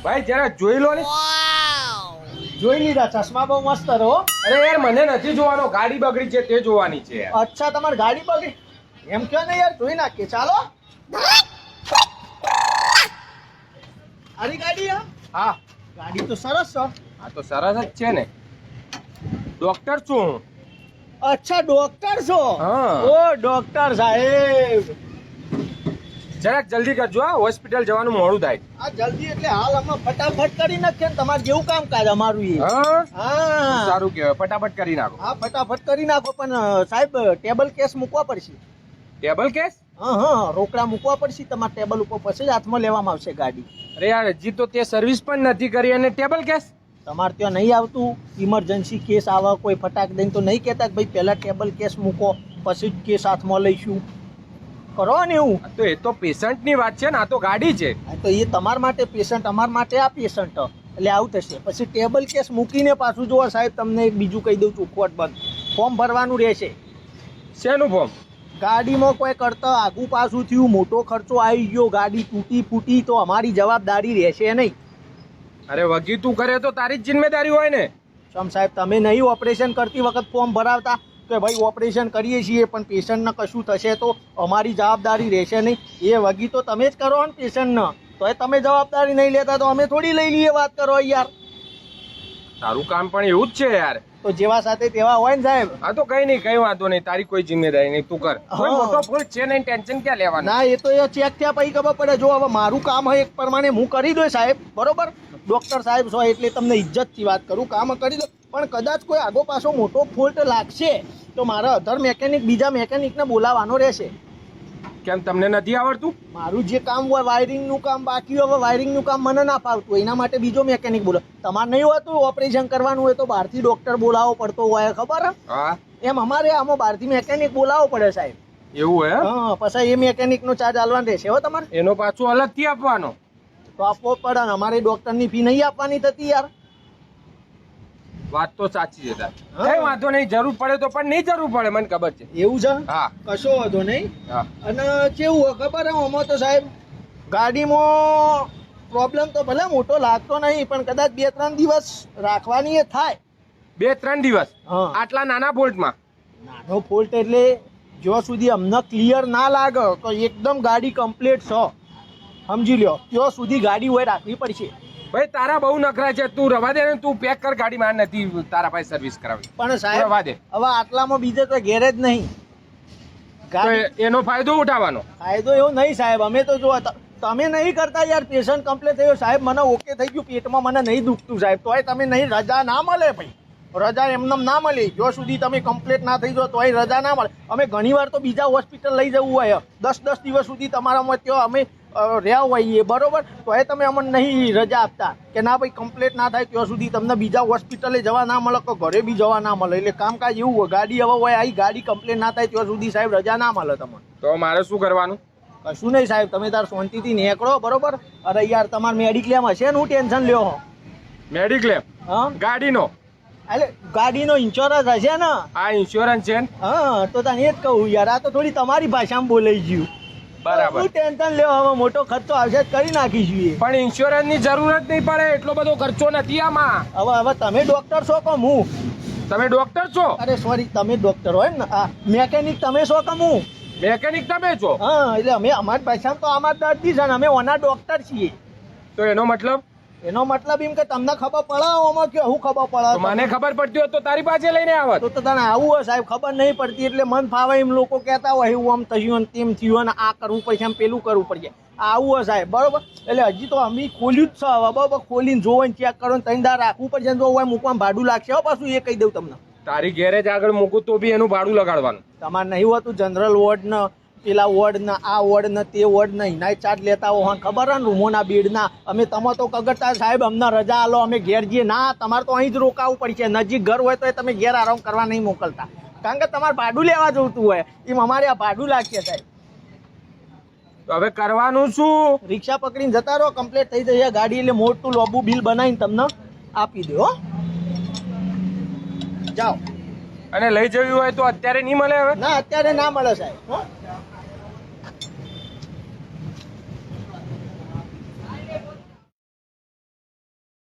ભાઈ જરા જોઈ લો ને. જોઈ લીધા, ચશ્મા બહુ મસ્ત રહો. અરે યાર મને નથી જોવાનો, ગાડી બગડી છે તે જોવાની છે યાર. અચ્છા, તમારી ગાડી બગડી એમ કયો ને યાર, જોઈ નાખીએ. ચાલો, આરી ગાડી હે? હા ગાડી તો સરસ છે. આ તો સરસ જ છે ને. ડોક્ટર છું હું. અચ્છા, ડોક્ટર છો? હા. ઓ ડોક્ટર સાહેબ, જરાક જલ્દી કરજો, હા હોસ્પિટલ જવાનું મોડું થાય. આ જલ્દી એટલે હાલ અમે ફટાફટ કરી નાખીએ ને, તમારે જેવું કામકાજ અમારું એ. હા હા સારું કહેવાય, ફટાફટ કરી નાખો. હા, ફટાફટ કરી નાખો. પણ સાહેબ, ટેબલ કેસ મૂકવા પડશે. Table case? હા, રોકડા મૂકવા પડશે તમારા ટેબલ ઉપર, પછી જ હાથમાં લેવામાં આવશે ગાડી. અરે યાર હજી તો તે સર્વિસ પણ નથી કરી અને ટેબલ કેસ? તમારે ત્યાં નહીં આવતું? ઇમરજન્સી કેસ આવે કોઈ ફટાક દઈને તો નહીં કહેતા કે ભાઈ પહેલા ટેબલ કેસ મૂકો પછી જ કેસ હાથમાં લઈશું? કરો ને એવું. તો એ તો પેશન્ટની વાત છે ને, આ તો ગાડી છે. હા, તો એ તમારા માટે પેશન્ટ, અમારા માટે આ પેશન્ટ, એટલે આવું થશે. પછી ટેબલ કેસ મૂકીને પાછું જોવો સાહેબ, તમને એક બીજું કહી દઉં, ચોખવટ બંધ. ફોર્મ ભરવાનું રહેશે. શેનું ફોર્મ? ગાડીમાં કોઈ કરતા આગું પાછું થયું, મોટો ખર્ચો આવી ગયો, ગાડી તૂટી ફૂટી, તો અમારી જવાબદારી રહેશે નહીં. અરે વગી તું કરે તો તારી જ જિમ્મેદારી હોય ને. સમ સાહેબ, તમે નહીં ઓપરેશન કરતી વખત ફોર્મ ભરાવતા કે ભાઈ ઓપરેશન કરીએ છીએ પણ પેશન્ટને કશું થશે તો અમારી જવાબદારી રહેશે નહીં? એ વગી તો તમે જ કરો ને પેશન્ટને, તો એ તમે જવાબદારી નહીં લેતા તો અમે થોડી લઈ લઈએ? વાત કરો યાર. તારું કામ પણ એવું જ છે યાર. તો જેવા સાથે તેવા હોય ને સાહેબ. હા તો કઈ નહીં, કઈ વાંધો નહીં, તારી કોઈ જિમ્મેદારી નહીં, તું કર. કોઈ હા. મોટો ભૂલ છે નહીં, ટેન્શન ક્યાં લેવાનું? ના, એ તો એ ચેક થયા પછી ખબર પડે. જો હવે મારું કામ હોય એક પ્રમાણે હું કરી દઉં સાહેબ, બરોબર? ડોક્ટર સાહેબ છો એટલે તમને ઇજ્જતથી વાત કરું, કામ કરી દો. પણ કદાચ કોઈ આગો પાછો મોટો ફોલ્ટ લાગશે તો મારા અધર મેકેનિક, બીજા મેકેનિકને બોલાવવાનો રહેશે. કેમ તમને નથી આવડતું? મારું જે કામ હોય વાયરિંગનું કામ બાકી હોય, વાયરિંગનું કામ મને ના ફાવતું હોય, એના માટે બીજો મેકેનિક બોલો. તમારે નહીં હોતું ઓપરેશન કરવાનું હોય તો બહારથી ડોક્ટર બોલાવવો પડતો હોય, ખબર? હા એમ અમારે આમાં બહારથી મેકેનિક બોલાવવો પડે સાહેબ. એવું હે? હા, પછી એ મેકેનિકનો ચાર્જ આલવાનો રહેશે હો તમારે. એનો પાછો અલગથી આપવાનો? તો આપવો પડે ને, અમારે ડોક્ટરની ફી નહીં આપવાની થતી યાર. વાત તો સાચી છે તારી. હા. કઈ વાંધો નહીં, જરૂર પડે તો પણ નહીં જરૂર પડે, મને ખબર છે. એવું છે? હા કશો વાંધો નહીં. હા. અને કેવું હોય ખબર હે, આમાં તો સાહેબ ગાડીમાં પ્રોબ્લેમ તો ભલે મોટો લાગતો નહીં, પણ કદાચ 2-3 દિવસ રાખવાની એ થાય. 2-3 દિવસ હા. આટલા નાના બોલ્ટમાં? નાનો ફોલ્ટ એટલે જ્યાં સુધી અમને ક્લિયર ના લાગે તો એકદમ ગાડી કમ્પ્લીટ છે, સમજી લ્યો, ત્યાં સુધી ગાડી હોય રાખવી પડશે. ભાઈ તારા બહુ નખરા છે, તું રવા દે ને, તું પેક કર ગાડી. માર નથી તારા પાસે સર્વિસ કરાવી. પણ સાહેબ રવા દે. હવે આટલામાં બીજે તો ગેરેજ નહીં. તો એનો ફાયદો ઉઠાવવાનો? ફાયદો એવો નહીં સાહેબ, અમે તો જો તમે નહીં કરતા યાર. પેશન્ટ કમ્પ્લીટ થયો સાહેબ, મને ઓકે થઈ ગયું, પેટમાં મને નહીં દુખતું સાહેબ, તોય તમે નહીં, રજા ના મળે ભાઈ. રજા એમને ના મળે જો સુધી તમે કમ્પ્લીટ ના થઈ જાઓ તોય રજા ના મળે. અમે ઘણીવાર તો બીજા હોસ્પિટલ લઈ જવું હોય, 10 દિવસ સુધી તમારામાં ત્યાં અમે રહ્યા હોઈએ, બરોબર? તો એ તમે અમને નહીં રજા આપતા કે ના ભાઈ કમ્પ્લીટ ના થાય ત્યાં સુધી તમને બીજા હોસ્પિટલે જવા ના મળે કે ઘરે બી જવા ના મળે. એટલે કામકાજ એવું હોય, ગાડી હવે હોય આવી ગાડી કમ્પ્લીટ ના થાય ત્યાં સુધી સાહેબ રજા ના મળે તમને. તો મારે શું કરવાનું? કશું નહીં સાહેબ, તમે તાર શાંતિથી નીકળો, બરોબર? અરે યાર, તમારે મેડિક્લેમ હશે ને, હું ટેન્શન લ્યો હો. મેડિક્લેમ? હા, ગાડીનો? એટલે ગાડીનો ઇન્સ્યોરન્સ હશે ને? આ ઇન્સ્યોરન્સ છે ને? હા, તો તને એ જ કહું યાર, આ તો થોડી તમારી ભાષામાં બોલાઈ ગયું. બરાબર. હું ટેન્શન લેવો, હવે મોટો ખર્ચો આવશે જ કરી નાખીશું એ. પણ ઇન્સ્યોરન્સ ની જરૂર જ નહીં પડે, એટલો બધો ખર્ચો નથી આમાં. હવે તમે ડોક્ટર છો કે હું? તમે ડોક્ટર છો? અરે સોરી, તમે ડોક્ટર હોય ને. આ મેકેનિક તમે છો કે હું? મેકેનિક તમે છો? હા, એટલે અમે અમારી ભાષામાં તો આમાં દર્દી છે ને, અમે ઓના ડોક્ટર છીએ. તો એનો મતલબ? એનો મતલબ એમ કે તમને ખબર પડે આમાં કે હું ખબર તો પડે? મને ખબર પડતી હોત તો તારી પાસે લઈને આવત. તો તને આવું હોય સાહેબ, ખબર નહીં પડતી એટલે મન ફાવે એમ લોકો કહેતા હોય, એવું આમ થયું ને તેમ થયું ને આ કરવું પડશે, આમ પેલું કરવું પડશે. આવું હોય સાહેબ, બરોબર? એટલે હજી તો અમે ખોલ્યું જ છે હવે, બરોબર? ખોલીને જોવો ને ચેક કરો ને 3 દાડા રાખવું પડશે. જો હોય મૂકવામાં ભાડું લાગશે હો પાછું, એ કહી દઉં તમને. તારી ગેરેજ આગળ મૂકું તો બી એનું ભાડું લગાડવાનું? તમારે નહીં હોતું જનરલ વોર્ડ ને પેલા વોર્ડ ને આ વોર્ડ ને તે વોર્ડ ને એના ચાર્જ લેતા હો, હા ખબર હે ને, રૂમોના બેડના. અમે તમે તો કગરતા સાહેબ અમને રજા આલો, અમે ઘેર જઈએ. ના, તમારે તો અહીં જ રોકાવું પડશે. નજીક ઘર હોય તો તમે ઘેર આરામ કરવા નહીં મોકલતા, કારણ કે તમારે ભાડું લેવા જોતું હોય. એમ અમારે આ ભાડું લાગશે સાહેબ. તો હવે કરવાનું શું? રિક્ષા પકડીને જતા રહો, કમ્પ્લીટ થઈ જશે ગાડી એટલે મોટું લોબુ બિલ બનાવીને તમને આપી દો. હો, જાઓ. અને લઈ જવી હોય તો અત્યારે નહીં મળે હવે? ના, અત્યારે ના મળે સાહેબ. હો.